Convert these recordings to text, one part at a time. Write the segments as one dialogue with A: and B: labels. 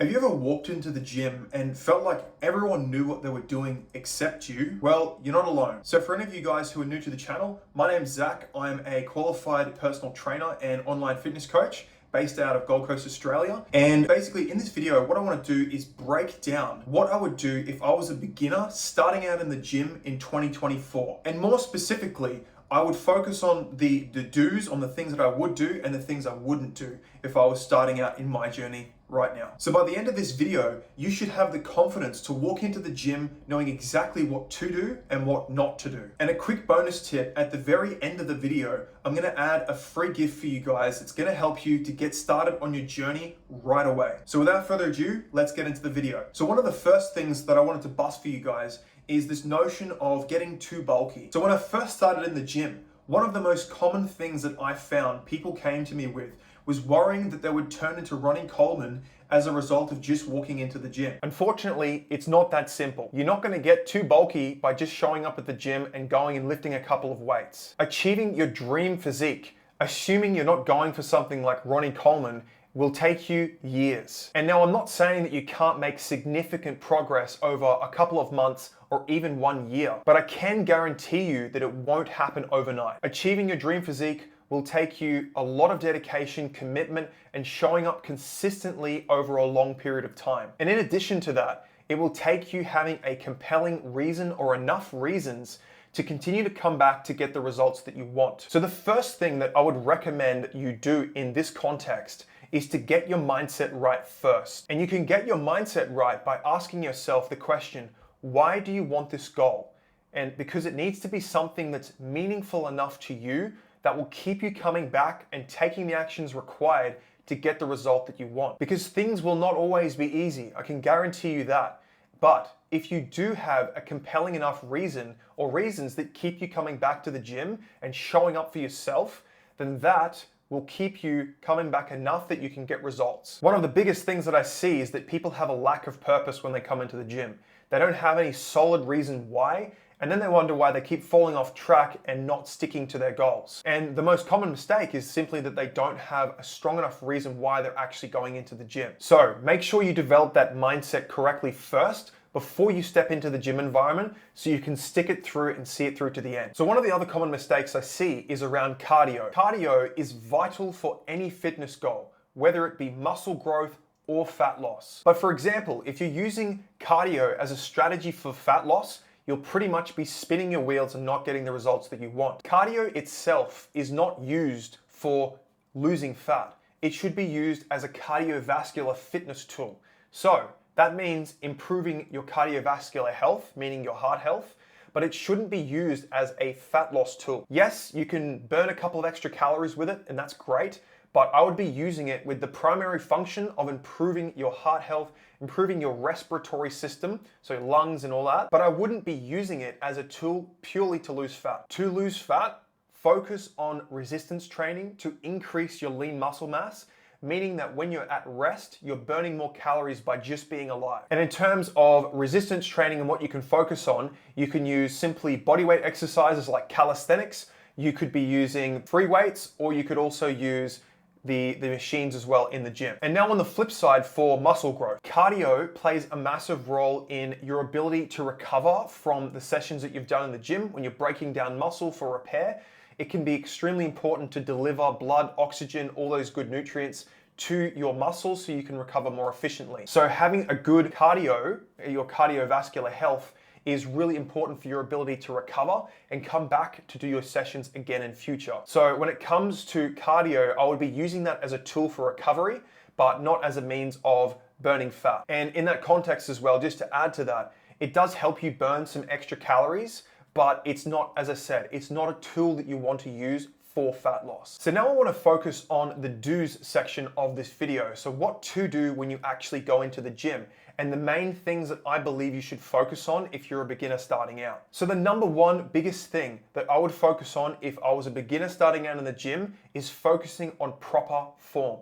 A: Have you ever walked into the gym and felt like everyone knew what they were doing except you? Well, you're not alone. So for any of you guys who are new to the channel, my name's Zach. I'm a qualified personal trainer and online fitness coach based out of Gold Coast, Australia. And basically in this video, what I want to do is break down what I would do if I was a beginner starting out in the gym in 2024. And more specifically, I would focus on the do's, on the things that I would do and the things I wouldn't do if I was starting out in my journey right now. So by the end of this video, you should have the confidence to walk into the gym knowing exactly what to do and what not to do. And a quick bonus tip, at the very end of the video, I'm gonna add a free gift for you guys. It's gonna help you to get started on your journey right away. So without further ado, let's get into the video. So one of the first things that I wanted to bust for you guys is this notion of getting too bulky. So when I first started in the gym, one of the most common things that I found people came to me with was worrying that they would turn into Ronnie Coleman as a result of just walking into the gym. Unfortunately, it's not that simple. You're not going to get too bulky by just showing up at the gym and going and lifting a couple of weights. Achieving your dream physique, assuming you're not going for something like Ronnie Coleman, will take you years. And now I'm not saying that you can't make significant progress over a couple of months or even 1 year, but I can guarantee you that it won't happen overnight. Achieving your dream physique will take you a lot of dedication, commitment, and showing up consistently over a long period of time. And in addition to that, it will take you having a compelling reason or enough reasons to continue to come back to get the results that you want. So the first thing that I would recommend you do in this context is to get your mindset right first. And you can get your mindset right by asking yourself the question, why do you want this goal? And because it needs to be something that's meaningful enough to you that will keep you coming back and taking the actions required to get the result that you want. Because things will not always be easy, I can guarantee you that. But if you do have a compelling enough reason or reasons that keep you coming back to the gym and showing up for yourself, then that will keep you coming back enough that you can get results. One of the biggest things that I see is that people have a lack of purpose when they come into the gym. They don't have any solid reason why, and then they wonder why they keep falling off track and not sticking to their goals. And the most common mistake is simply that they don't have a strong enough reason why they're actually going into the gym. So make sure you develop that mindset correctly first before you step into the gym environment so you can stick it through and see it through to the end. So one of the other common mistakes I see is around cardio. Cardio is vital for any fitness goal, whether it be muscle growth or fat loss. But for example, if you're using cardio as a strategy for fat loss, you'll pretty much be spinning your wheels and not getting the results that you want. Cardio itself is not used for losing fat. It should be used as a cardiovascular fitness tool. So that means improving your cardiovascular health, meaning your heart health, but it shouldn't be used as a fat loss tool. Yes, you can burn a couple of extra calories with it, and that's great, but I would be using it with the primary function of improving your heart health, improving your respiratory system, so lungs and all that, but I wouldn't be using it as a tool purely to lose fat. To lose fat, focus on resistance training to increase your lean muscle mass, meaning that when you're at rest, you're burning more calories by just being alive. And in terms of resistance training and what you can focus on, you can use simply bodyweight exercises like calisthenics, you could be using free weights, or you could also use the machines as well in the gym. And now on the flip side for muscle growth, cardio plays a massive role in your ability to recover from the sessions that you've done in the gym when you're breaking down muscle for repair. It can be extremely important to deliver blood, oxygen, all those good nutrients to your muscles so you can recover more efficiently. So having a good cardio, your cardiovascular health, is really important for your ability to recover and come back to do your sessions again in future. So when it comes to cardio, I would be using that as a tool for recovery, but not as a means of burning fat. And in that context as well, just to add to that, it does help you burn some extra calories, but it's not, as I said, it's not a tool that you want to use for fat loss. So now I want to focus on the do's section of this video. So what to do when you actually go into the gym, and the main things that I believe you should focus on if you're a beginner starting out. So the number one biggest thing that I would focus on if I was a beginner starting out in the gym is focusing on proper form.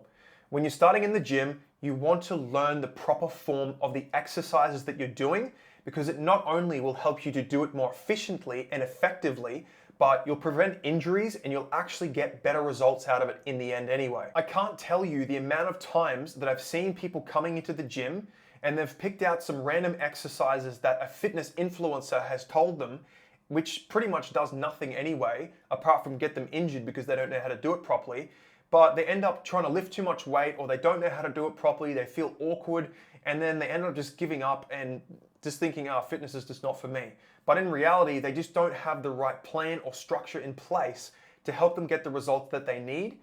A: When you're starting in the gym, you want to learn the proper form of the exercises that you're doing, because it not only will help you to do it more efficiently and effectively, but you'll prevent injuries and you'll actually get better results out of it in the end anyway. I can't tell you the amount of times that I've seen people coming into the gym and they've picked out some random exercises that a fitness influencer has told them, which pretty much does nothing anyway, apart from get them injured because they don't know how to do it properly. But they end up trying to lift too much weight, or they don't know how to do it properly, they feel awkward, and then they end up just giving up and just thinking, oh, fitness is just not for me. But in reality, they just don't have the right plan or structure in place to help them get the results that they need.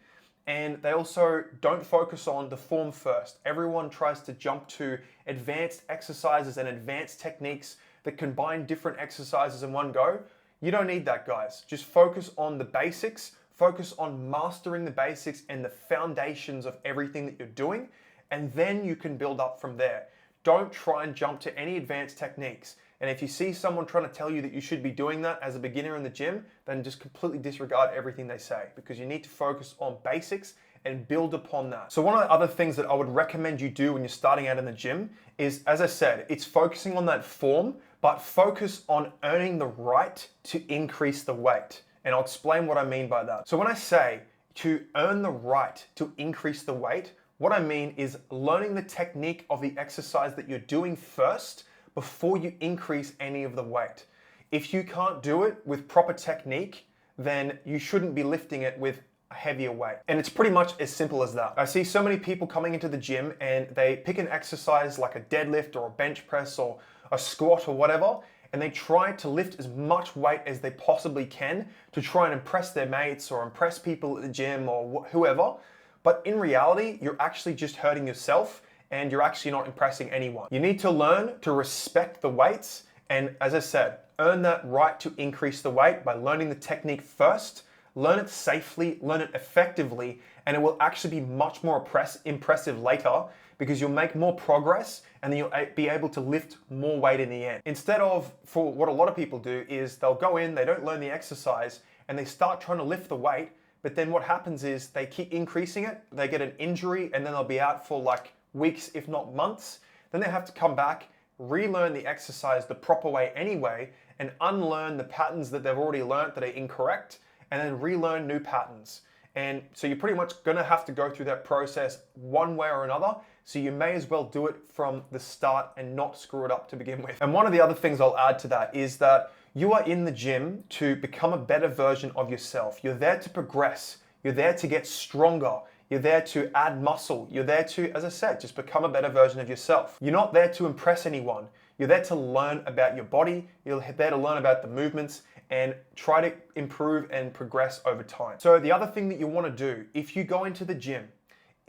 A: And they also don't focus on the form first. Everyone tries to jump to advanced exercises and advanced techniques that combine different exercises in one go. You don't need that, guys. Just focus on the basics, focus on mastering the basics and the foundations of everything that you're doing, and then you can build up from there. Don't try and jump to any advanced techniques. And if you see someone trying to tell you that you should be doing that as a beginner in the gym, then just completely disregard everything they say, because you need to focus on basics and build upon that. So one of the other things that I would recommend you do when you're starting out in the gym is, as I said, it's focusing on that form, but focus on earning the right to increase the weight. And I'll explain what I mean by that. So when I say to earn the right to increase the weight, what I mean is learning the technique of the exercise that you're doing first before you increase any of the weight. If you can't do it with proper technique, then you shouldn't be lifting it with a heavier weight. And it's pretty much as simple as that. I see so many people coming into the gym and they pick an exercise like a deadlift or a bench press or a squat or whatever, and they try to lift as much weight as they possibly can to try and impress their mates or impress people at the gym or whoever. But in reality, you're actually just hurting yourself and you're actually not impressing anyone. You need to learn to respect the weights and, as I said, earn that right to increase the weight by learning the technique first, learn it safely, learn it effectively, and it will actually be much more impressive later because you'll make more progress and then you'll be able to lift more weight in the end. Instead of, for what a lot of people do, is they'll go in, they don't learn the exercise, and they start trying to lift the weight, but then what happens is they keep increasing it, they get an injury, and then they'll be out for like weeks, if not months. Then they have to come back, relearn the exercise the proper way anyway, and unlearn the patterns that they've already learned that are incorrect, and then relearn new patterns. And so you're pretty much gonna have to go through that process one way or another, so you may as well do it from the start and not screw it up to begin with. And one of the other things I'll add to that is that you are in the gym to become a better version of yourself. You're there to progress. You're there to get stronger. You're there to add muscle. You're there to, as I said, just become a better version of yourself. You're not there to impress anyone. You're there to learn about your body. You're there to learn about the movements and try to improve and progress over time. So the other thing that you want to do, if you go into the gym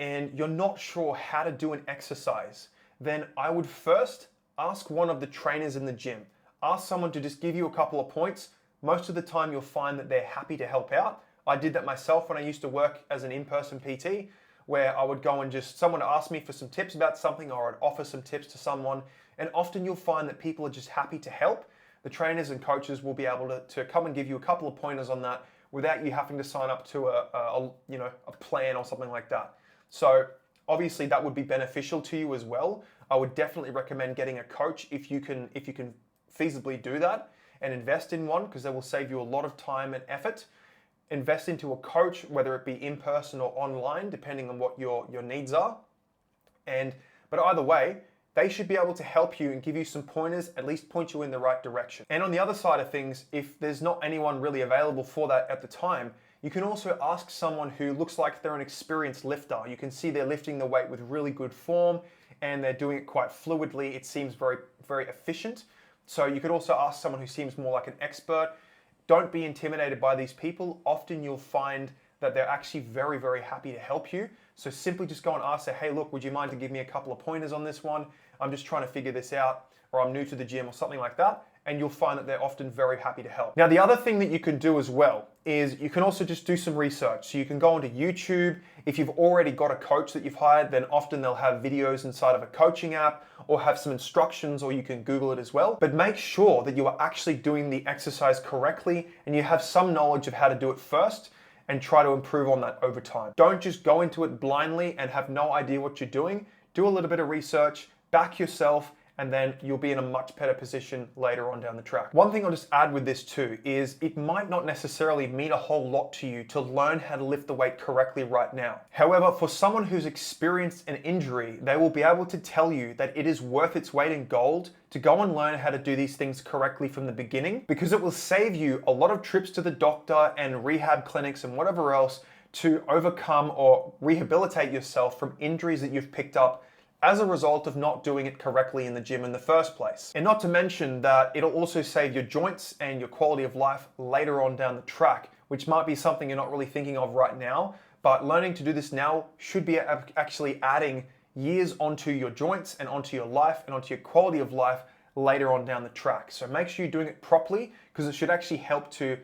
A: and you're not sure how to do an exercise, then I would first ask one of the trainers in the gym. Ask someone to just give you a couple of points. Most of the time you'll find that they're happy to help out. I did that myself when I used to work as an in-person PT, where I would go and just, someone would ask me for some tips about something, or I'd offer some tips to someone. And often you'll find that people are just happy to help. The trainers and coaches will be able to come and give you a couple of pointers on that without you having to sign up to a plan or something like that. So obviously that would be beneficial to you as well. I would definitely recommend getting a coach if you can feasibly do that, and invest in one, because they will save you a lot of time and effort. Invest into a coach, whether it be in person or online, depending on what your needs are. But either way, they should be able to help you and give you some pointers, at least point you in the right direction. And on the other side of things, if there's not anyone really available for that at the time, you can also ask someone who looks like they're an experienced lifter. You can see they're lifting the weight with really good form and they're doing it quite fluidly. It seems very, very efficient. So you could also ask someone who seems more like an expert. Don't be intimidated by these people. Often you'll find that they're actually very, very happy to help you. So simply just go and ask, say, hey, look, would you mind to give me a couple of pointers on this one? I'm just trying to figure this out, or I'm new to the gym or something like that. And you'll find that they're often very happy to help. Now, the other thing that you can do as well is you can also just do some research. So you can go onto YouTube. If you've already got a coach that you've hired, then often they'll have videos inside of a coaching app or have some instructions, or you can Google it as well. But make sure that you are actually doing the exercise correctly and you have some knowledge of how to do it first, and try to improve on that over time. Don't just go into it blindly and have no idea what you're doing. Do a little bit of research, back yourself, and then you'll be in a much better position later on down the track. One thing I'll just add with this too is it might not necessarily mean a whole lot to you to learn how to lift the weight correctly right now. However, for someone who's experienced an injury, they will be able to tell you that it is worth its weight in gold to go and learn how to do these things correctly from the beginning, because it will save you a lot of trips to the doctor and rehab clinics and whatever else to overcome or rehabilitate yourself from injuries that you've picked up as a result of not doing it correctly in the gym in the first place. And not to mention that it'll also save your joints and your quality of life later on down the track, which might be something you're not really thinking of right now, but learning to do this now should be actually adding years onto your joints and onto your life and onto your quality of life later on down the track. So make sure you're doing it properly, because it should actually help to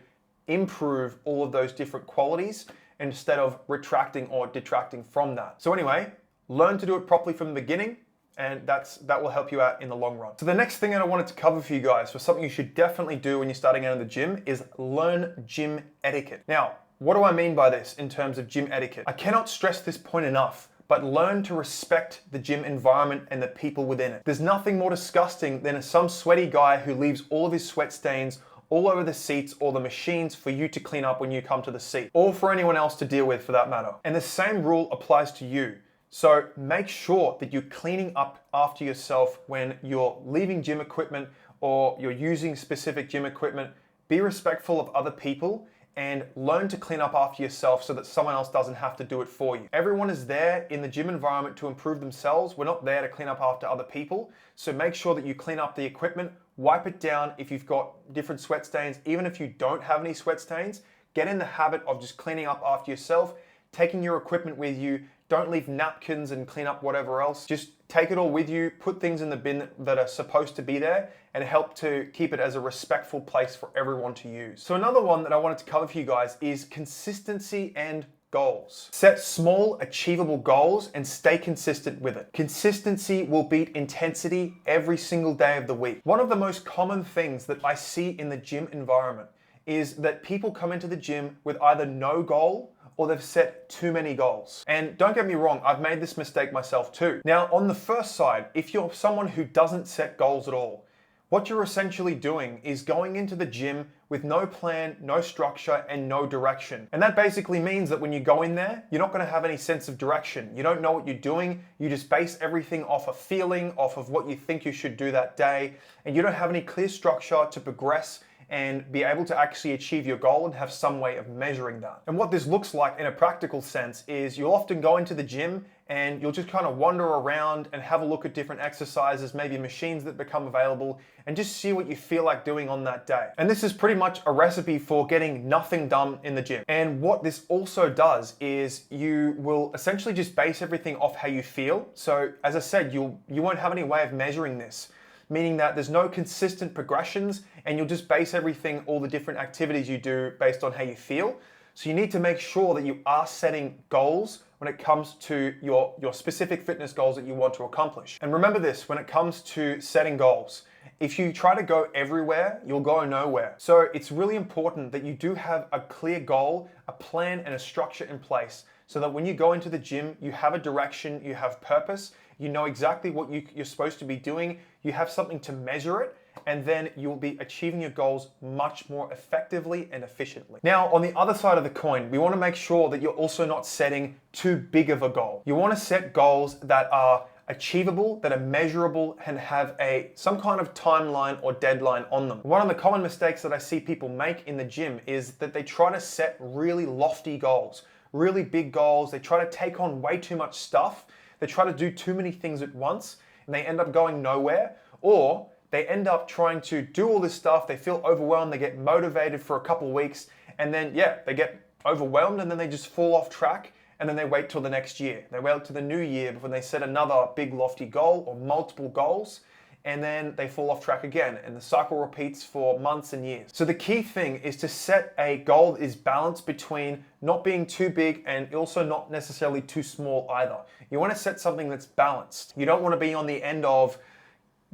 A: improve all of those different qualities instead of retracting or detracting from that. So anyway, learn to do it properly from the beginning, and that will help you out in the long run. So the next thing that I wanted to cover for you guys, for something you should definitely do when you're starting out in the gym, is learn gym etiquette. Now, what do I mean by this in terms of gym etiquette? I cannot stress this point enough, but learn to respect the gym environment and the people within it. There's nothing more disgusting than some sweaty guy who leaves all of his sweat stains all over the seats or the machines for you to clean up when you come to the seat, or for anyone else to deal with for that matter. And the same rule applies to you. So make sure that you're cleaning up after yourself when you're leaving gym equipment or you're using specific gym equipment. Be respectful of other people and learn to clean up after yourself so that someone else doesn't have to do it for you. Everyone is there in the gym environment to improve themselves. We're not there to clean up after other people. So make sure that you clean up the equipment, wipe it down if you've got different sweat stains. Even if you don't have any sweat stains, get in the habit of just cleaning up after yourself, taking your equipment with you. Don't leave napkins and clean up whatever else. Just take it all with you, put things in the bin that are supposed to be there, and help to keep it as a respectful place for everyone to use. So another one that I wanted to cover for you guys is consistency and goals. Set small, achievable goals and stay consistent with it. Consistency will beat intensity every single day of the week. One of the most common things that I see in the gym environment is that people come into the gym with either no goal or they've set too many goals. And don't get me wrong, I've made this mistake myself too. Now, on the first side, if you're someone who doesn't set goals at all, what you're essentially doing is going into the gym with no plan, no structure, and no direction. And that basically means that when you go in there, you're not gonna have any sense of direction. You don't know what you're doing. You just base everything off a feeling, off of what you think you should do that day. And you don't have any clear structure to progress and be able to actually achieve your goal and have some way of measuring that. And what this looks like in a practical sense is you'll often go into the gym and you'll just kind of wander around and have a look at different exercises, maybe machines that become available, and just see what you feel like doing on that day. And this is pretty much a recipe for getting nothing done in the gym. And what this also does is you will essentially just base everything off how you feel. So as I said, you won't have any way of measuring this, meaning that there's no consistent progressions and you'll just base everything, all the different activities you do based on how you feel. So you need to make sure that you are setting goals when it comes to your specific fitness goals that you want to accomplish. And remember this, when it comes to setting goals, if you try to go everywhere, you'll go nowhere. So it's really important that you do have a clear goal, a plan, and a structure in place so that when you go into the gym, you have a direction, you have purpose, you know exactly what you're supposed to be doing, you have something to measure it, and then you'll be achieving your goals much more effectively and efficiently. Now, on the other side of the coin, we want to make sure that you're also not setting too big of a goal. You want to set goals that are achievable, that are measurable, and have some kind of timeline or deadline on them. One of the common mistakes that I see people make in the gym is that they try to set really lofty goals, really big goals. They try to take on way too much stuff. They try to do too many things at once, and they end up going nowhere, or they end up trying to do all this stuff. They feel overwhelmed. They get motivated for a couple of weeks, and then, they get overwhelmed, and then they just fall off track, and then they wait till the next year. They wait till the new year before they set another big lofty goal or multiple goals, and then they fall off track again, and the cycle repeats for months and years. So the key thing is to set a goal that is balanced between not being too big and also not necessarily too small either. You want to set something that's balanced. You don't want to be on the end of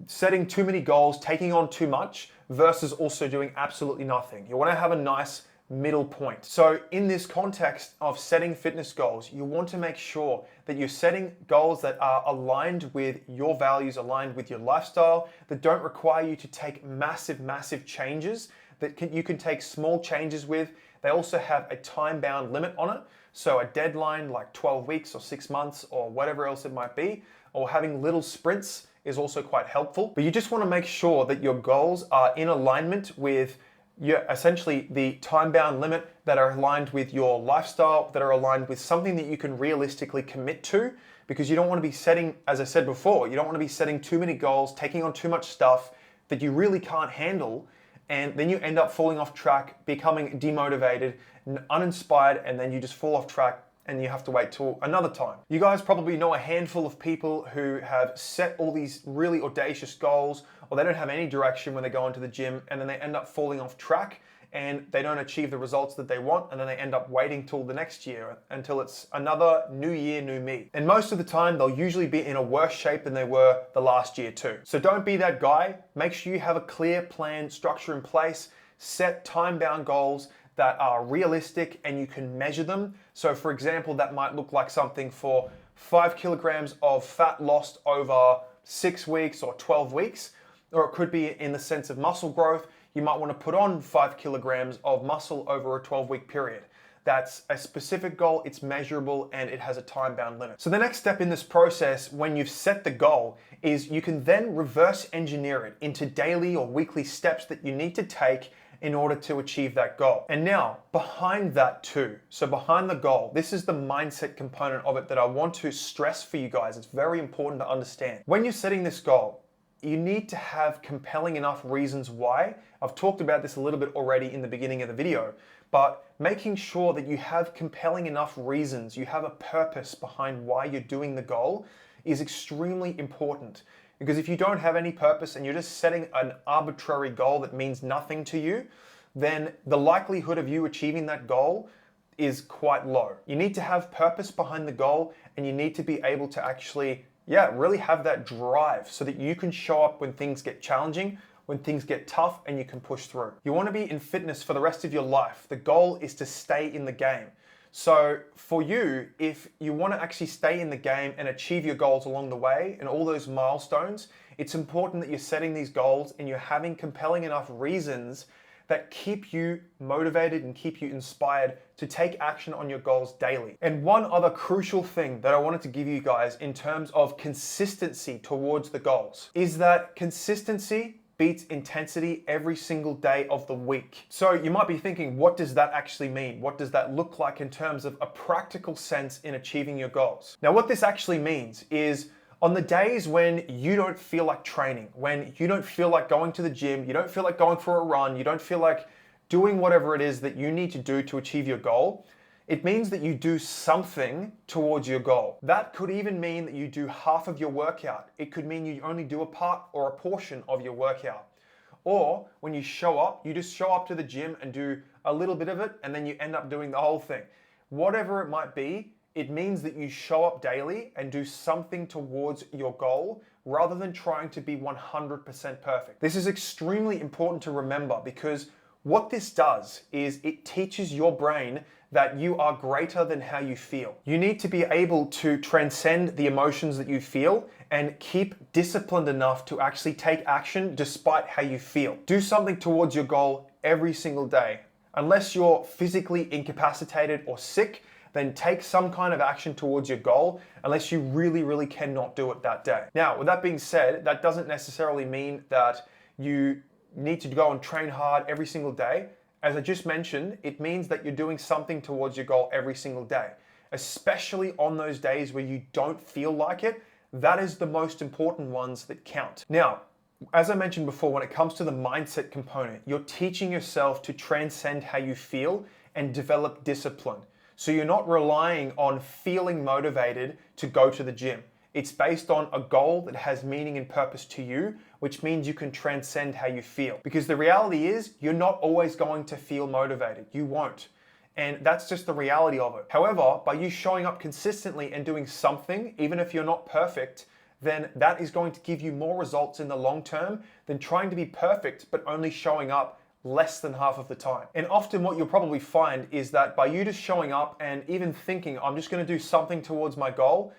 A: setting too many goals, taking on too much, versus also doing absolutely nothing. You want to have a nice middle point. So in this context of setting fitness goals, you want to make sure that you're setting goals that are aligned with your values, aligned with your lifestyle, that don't require you to take massive changes, that you can take small changes with. They also have a time-bound limit on it. So a deadline like 12 weeks or 6 months or whatever else it might be, or having little sprints is also quite helpful. But you just want to make sure that your goals are in alignment with essentially the time-bound limit, that are aligned with your lifestyle, that are aligned with something that you can realistically commit to, because you don't want to be setting, as I said before, you don't want to be setting too many goals, taking on too much stuff that you really can't handle, and then you end up falling off track, becoming demotivated, uninspired, and then you just fall off track and you have to wait till another time. You guys probably know a handful of people who have set all these really audacious goals, or they don't have any direction when they go into the gym, and then they end up falling off track and they don't achieve the results that they want, and then they end up waiting till the next year, until it's another new year, new me. And most of the time, they'll usually be in a worse shape than they were the last year too. So don't be that guy. Make sure you have a clear plan, structure in place, set time-bound goals that are realistic and you can measure them. So for example, that might look like something for 5 kilograms of fat lost over 6 weeks or 12 weeks, or it could be in the sense of muscle growth. You might want to put on 5 kilograms of muscle over a 12-week period. That's a specific goal, it's measurable, and it has a time-bound limit. So the next step in this process, when you've set the goal, is you can then reverse engineer it into daily or weekly steps that you need to take in order to achieve that goal. And now, behind that too, so behind the goal, this is the mindset component of it that I want to stress for you guys. It's very important to understand. When you're setting this goal, you need to have compelling enough reasons why. I've talked about this a little bit already in the beginning of the video, but making sure that you have compelling enough reasons, you have a purpose behind why you're doing the goal, is extremely important. Because if you don't have any purpose and you're just setting an arbitrary goal that means nothing to you, then the likelihood of you achieving that goal is quite low. You need to have purpose behind the goal, and you need to be able to actually, really have that drive so that you can show up when things get challenging, when things get tough, and you can push through. You want to be in fitness for the rest of your life. The goal is to stay in the game. So for you, if you want to actually stay in the game and achieve your goals along the way and all those milestones, it's important that you're setting these goals and you're having compelling enough reasons that keep you motivated and keep you inspired to take action on your goals daily. And one other crucial thing that I wanted to give you guys in terms of consistency towards the goals is that consistency beats intensity every single day of the week. So you might be thinking, what does that actually mean? What does that look like in terms of a practical sense in achieving your goals? Now, what this actually means is on the days when you don't feel like training, when you don't feel like going to the gym, you don't feel like going for a run, you don't feel like doing whatever it is that you need to do to achieve your goal, it means that you do something towards your goal. That could even mean that you do half of your workout. It could mean you only do a part or a portion of your workout. Or when you show up, you just show up to the gym and do a little bit of it, and then you end up doing the whole thing. Whatever it might be, it means that you show up daily and do something towards your goal rather than trying to be 100% perfect. This is extremely important to remember, because what this does is it teaches your brain that you are greater than how you feel. You need to be able to transcend the emotions that you feel and keep disciplined enough to actually take action despite how you feel. Do something towards your goal every single day. Unless you're physically incapacitated or sick, then take some kind of action towards your goal, unless you really cannot do it that day. Now, with that being said, that doesn't necessarily mean that you need to go and train hard every single day. As I just mentioned, it means that you're doing something towards your goal every single day, especially on those days where you don't feel like it. That is the most important ones that count. Now, as I mentioned before, when it comes to the mindset component, you're teaching yourself to transcend how you feel and develop discipline. So you're not relying on feeling motivated to go to the gym. It's based on a goal that has meaning and purpose to you, which means you can transcend how you feel. Because the reality is, you're not always going to feel motivated. You won't. And that's just the reality of it. However, by you showing up consistently and doing something, even if you're not perfect, then that is going to give you more results in the long term than trying to be perfect, but only showing up less than half of the time. And often what you'll probably find is that by you just showing up and even thinking, I'm just gonna do something towards my goal,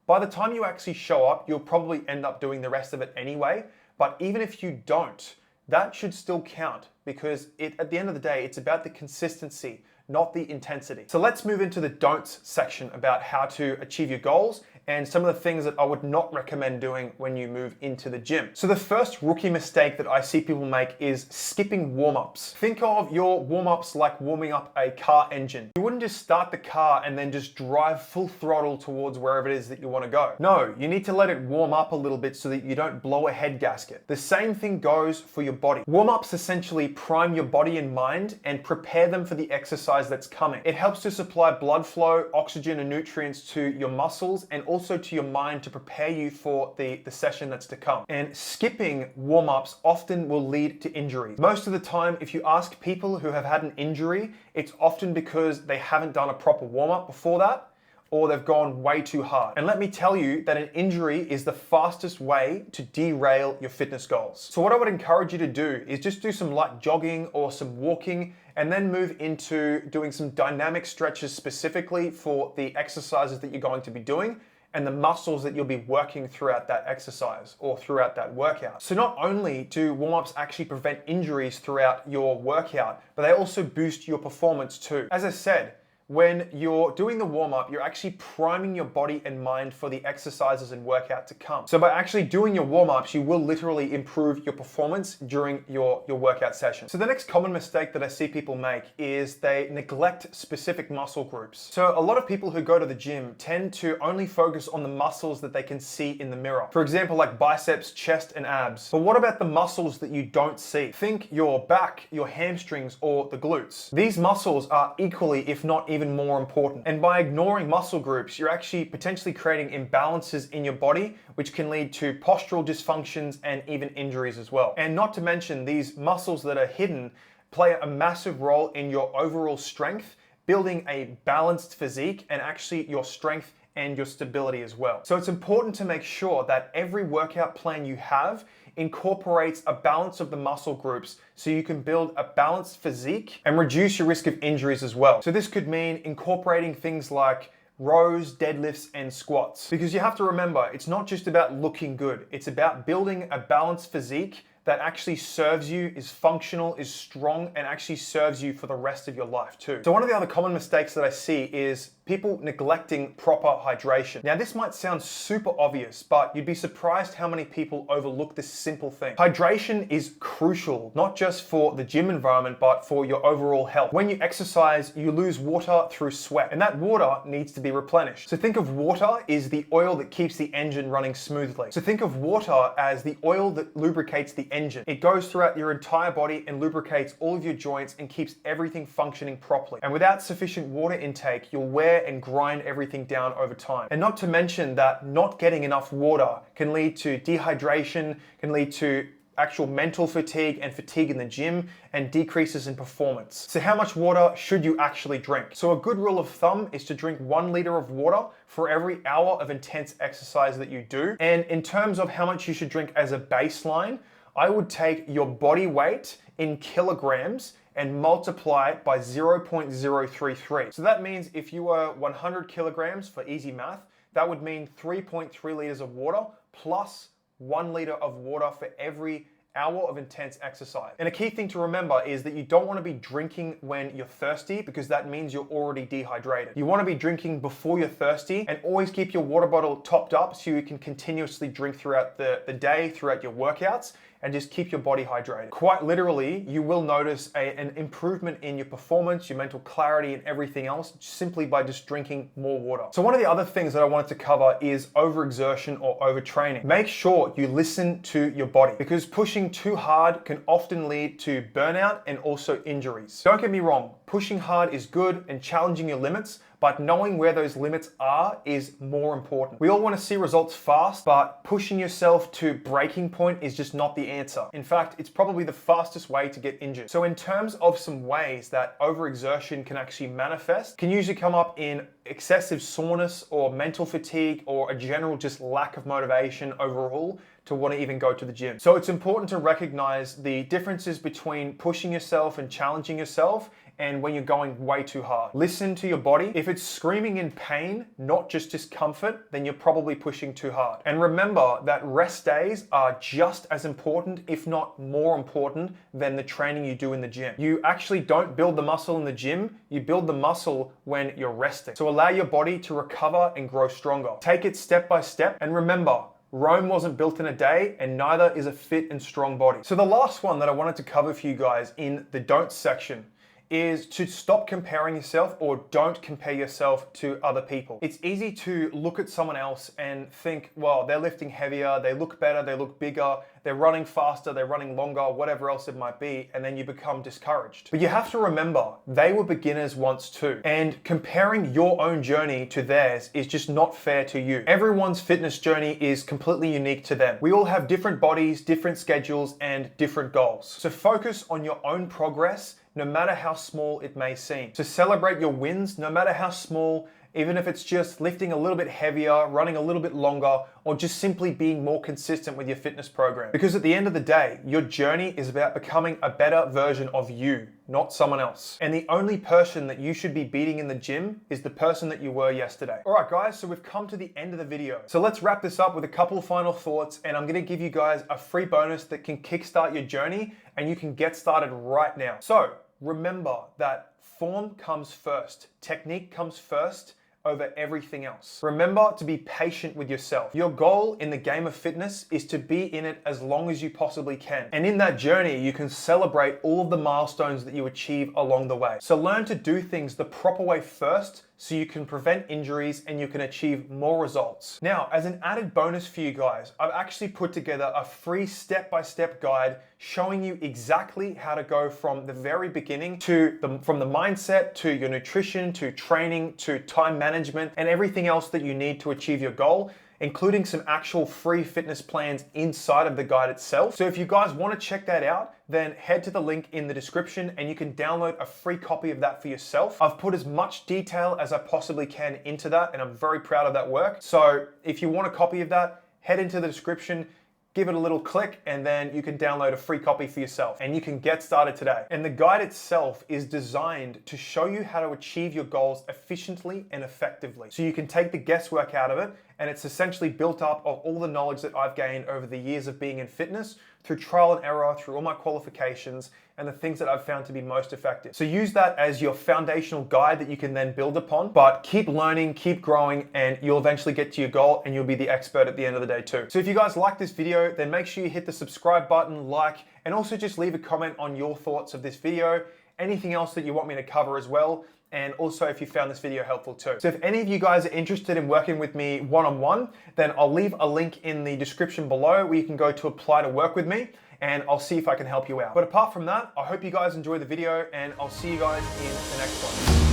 A: by the time you actually show up, you'll probably end up doing the rest of it anyway. But even if you don't, that should still count, because at the end of the day, it's about the consistency, not the intensity. So let's move into the don'ts section about how to achieve your goals and some of the things that I would not recommend doing when you move into the gym. So the first rookie mistake that I see people make is skipping warm-ups. Think of your warm-ups like warming up a car engine. You wouldn't just start the car and then just drive full throttle towards wherever it is that you want to go. No, you need to let it warm up a little bit so that you don't blow a head gasket. The same thing goes for your body. Warm-ups essentially prime your body and mind and prepare them for the exercise that's coming. It helps to supply blood flow, oxygen, and nutrients to your muscles and also to your mind to prepare you for the session that's to come. And skipping warm-ups often will lead to injury. Most of the time, if you ask people who have had an injury, it's often because they haven't done a proper warm-up before that, or they've gone way too hard. And let me tell you that an injury is the fastest way to derail your fitness goals. So what I would encourage you to do is just do some light jogging or some walking, and then move into doing some dynamic stretches specifically for the exercises that you're going to be doing and the muscles that you'll be working throughout that exercise or throughout that workout. So not only do warm-ups actually prevent injuries throughout your workout, but they also boost your performance too. As I said, when you're doing the warm-up, you're actually priming your body and mind for the exercises and workout to come. So by actually doing your warm-ups, you will literally improve your performance during your workout session. So the next common mistake that I see people make is they neglect specific muscle groups. So a lot of people who go to the gym tend to only focus on the muscles that they can see in the mirror. For example, like biceps, chest, and abs. But what about the muscles that you don't see? Think your back, your hamstrings, or the glutes. These muscles are equally, if not even more important. And by ignoring muscle groups, you're actually potentially creating imbalances in your body, which can lead to postural dysfunctions and even injuries as well. And not to mention, these muscles that are hidden play a massive role in your overall strength, building a balanced physique, and actually your strength and your stability as well. So it's important to make sure that every workout plan you have incorporates a balance of the muscle groups so you can build a balanced physique and reduce your risk of injuries as well. So this could mean incorporating things like rows, deadlifts, and squats. Because you have to remember, it's not just about looking good, it's about building a balanced physique that actually serves you, is functional, is strong, and actually serves you for the rest of your life too. So one of the other common mistakes that I see is people neglecting proper hydration. Now this might sound super obvious, but you'd be surprised how many people overlook this simple thing. Hydration is crucial, not just for the gym environment, but for your overall health. When you exercise, you lose water through sweat, and that water needs to be replenished. So think of water is the oil that keeps the engine running smoothly. So think of water as the oil that lubricates the engine. It goes throughout your entire body and lubricates all of your joints and keeps everything functioning properly. And without sufficient water intake, you'll wear and grind everything down over time. And not to mention that not getting enough water can lead to dehydration, can lead to actual mental fatigue and fatigue in the gym, and decreases in performance. So how much water should you actually drink? So a good rule of thumb is to drink 1 liter of water for every hour of intense exercise that you do. And in terms of how much you should drink as a baseline, I would take your body weight in kilograms and multiply it by 0.033. So that means if you were 100 kilograms, for easy math, that would mean 3.3 liters of water plus 1 liter of water for every hour of intense exercise. And a key thing to remember is that you don't want to be drinking when you're thirsty, because that means you're already dehydrated. You want to be drinking before you're thirsty, and always keep your water bottle topped up so you can continuously drink throughout the day, throughout your workouts, and just keep your body hydrated. Quite literally, you will notice an improvement in your performance, your mental clarity, and everything else simply by just drinking more water. So one of the other things that I wanted to cover is overexertion or overtraining. Make sure you listen to your body, because pushing too hard can often lead to burnout and also injuries. Don't get me wrong, pushing hard is good and challenging your limits, but knowing where those limits are is more important. We all want to see results fast, but pushing yourself to breaking point is just not the answer. In fact, it's probably the fastest way to get injured. So in terms of some ways that overexertion can actually manifest, can usually come up in excessive soreness or mental fatigue or a general just lack of motivation overall to want to even go to the gym. So it's important to recognize the differences between pushing yourself and challenging yourself and when you're going way too hard. Listen to your body. If it's screaming in pain, not just discomfort, then you're probably pushing too hard. And remember that rest days are just as important, if not more important, than the training you do in the gym. You actually don't build the muscle in the gym, you build the muscle when you're resting. So allow your body to recover and grow stronger. Take it step by step, and remember, Rome wasn't built in a day, and neither is a fit and strong body. So the last one that I wanted to cover for you guys in the don't section is to stop comparing yourself, or don't compare yourself to other people. It's easy to look at someone else and think, well, they're lifting heavier, they look better, they look bigger, they're running faster, they're running longer, whatever else it might be, and then you become discouraged. But you have to remember, they were beginners once too, and comparing your own journey to theirs is just not fair to you. Everyone's fitness journey is completely unique to them. We all have different bodies, different schedules, and different goals. So focus on your own progress, no matter how small it may seem. So celebrate your wins, no matter how small, even if it's just lifting a little bit heavier, running a little bit longer, or just simply being more consistent with your fitness program. Because at the end of the day, your journey is about becoming a better version of you, not someone else. And the only person that you should be beating in the gym is the person that you were yesterday. All right, guys, so we've come to the end of the video. So let's wrap this up with a couple of final thoughts, and I'm gonna give you guys a free bonus that can kickstart your journey, and you can get started right now. So remember that form comes first, technique comes first over everything else. Remember to be patient with yourself. Your goal in the game of fitness is to be in it as long as you possibly can. And in that journey, you can celebrate all of the milestones that you achieve along the way. So learn to do things the proper way first, so you can prevent injuries and you can achieve more results. Now, as an added bonus for you guys, I've actually put together a free step-by-step guide showing you exactly how to go from the very beginning from the mindset to your nutrition, to training, to time management, and everything else that you need to achieve your goal, including some actual free fitness plans inside of the guide itself. So if you guys want to check that out, then head to the link in the description and you can download a free copy of that for yourself. I've put as much detail as I possibly can into that, and I'm very proud of that work. So if you want a copy of that, head into the description, give it a little click, and then you can download a free copy for yourself and you can get started today. And the guide itself is designed to show you how to achieve your goals efficiently and effectively. So you can take the guesswork out of it, and it's essentially built up of all the knowledge that I've gained over the years of being in fitness, through trial and error, through all my qualifications, and the things that I've found to be most effective. So use that as your foundational guide that you can then build upon, but keep learning, keep growing, and you'll eventually get to your goal and you'll be the expert at the end of the day too. So if you guys like this video, then make sure you hit the subscribe button, like, and also just leave a comment on your thoughts of this video, anything else that you want me to cover as well. And also if you found this video helpful too. So if any of you guys are interested in working with me one-on-one, then I'll leave a link in the description below where you can go to apply to work with me, and I'll see if I can help you out. But apart from that, I hope you guys enjoy the video, and I'll see you guys in the next one.